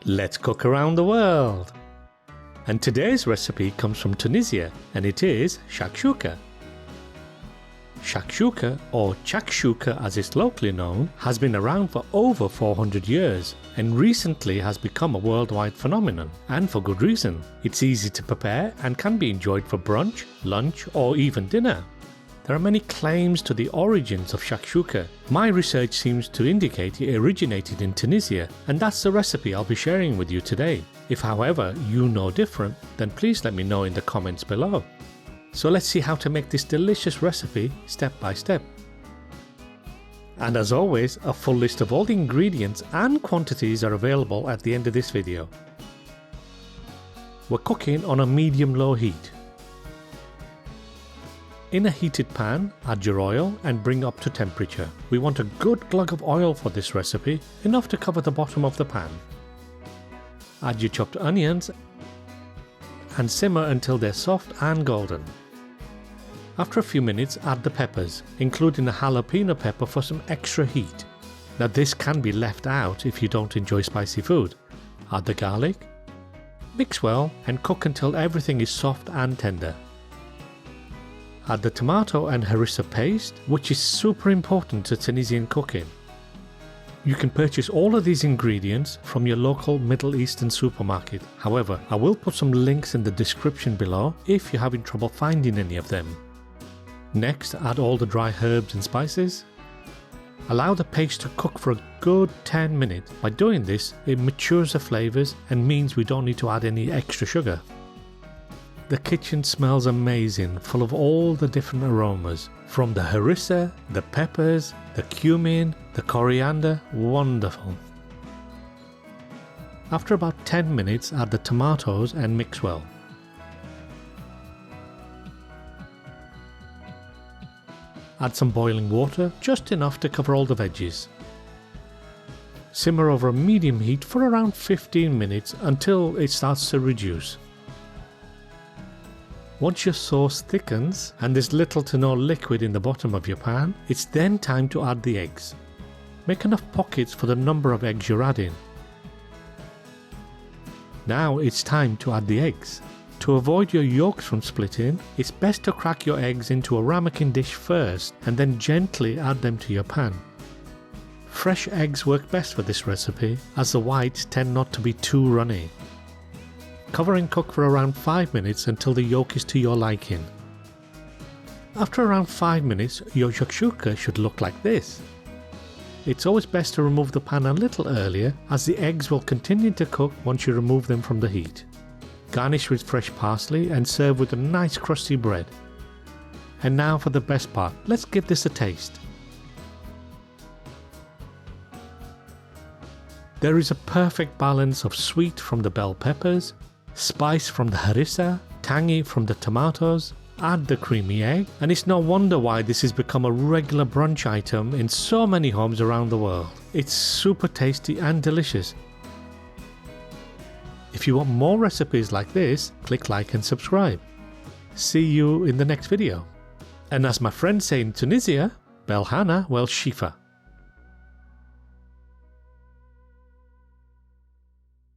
Let's cook around the world! And today's recipe comes from Tunisia, and it is shakshuka. Shakshuka, or Chakchouka as it's locally known, has been around for over 400 years and recently has become a worldwide phenomenon, and for good reason. It's easy to prepare and can be enjoyed for brunch, lunch or even dinner. There are many claims to the origins of shakshuka. My research seems to indicate it originated in Tunisia, and that's the recipe I'll be sharing with you today. If however you know different, then please let me know in the comments below. So let's see how to make this delicious recipe step by step. And as always, a full list of all the ingredients and quantities are available at the end of this video. We're cooking on a medium-low heat. In a heated pan, add your oil and bring up to temperature. We want a good glug of oil for this recipe, enough to cover the bottom of the pan. Add your chopped onions and simmer until they're soft and golden. After a few minutes, add the peppers, including a jalapeno pepper for some extra heat. Now this can be left out if you don't enjoy spicy food. Add the garlic, mix well and cook until everything is soft and tender. Add the tomato and harissa paste, which is super important to Tunisian cooking. You can purchase all of these ingredients from your local Middle Eastern supermarket. However, I will put some links in the description below if you're having trouble finding any of them. Next, add all the dry herbs and spices. Allow the paste to cook for a good 10 minutes. By doing this, it matures the flavours and means we don't need to add any extra sugar. The kitchen smells amazing, full of all the different aromas. From the harissa, the peppers, the cumin, the coriander, wonderful. After about 10 minutes, add the tomatoes and mix well. Add some boiling water, just enough to cover all the veggies. Simmer over a medium heat for around 15 minutes until it starts to reduce. Once your sauce thickens and there's little to no liquid in the bottom of your pan, it's then time to add the eggs. Make enough pockets for the number of eggs you're adding. Now it's time to add the eggs. To avoid your yolks from splitting, it's best to crack your eggs into a ramekin dish first and then gently add them to your pan. Fresh eggs work best for this recipe as the whites tend not to be too runny. Cover and cook for around 5 minutes until the yolk is to your liking. After around 5 minutes, your shakshuka should look like this. It's always best to remove the pan a little earlier as the eggs will continue to cook once you remove them from the heat. Garnish with fresh parsley and serve with a nice crusty bread. And now for the best part, let's give this a taste. There is a perfect balance of sweet from the bell peppers, spice from the harissa, tangy from the tomatoes, add the creamy egg, and it's no wonder why this has become a regular brunch item in so many homes around the world. It's super tasty and delicious. If you want more recipes like this, click like and subscribe. See you in the next video. And as my friends say in Tunisia, Belhana wel Shifa.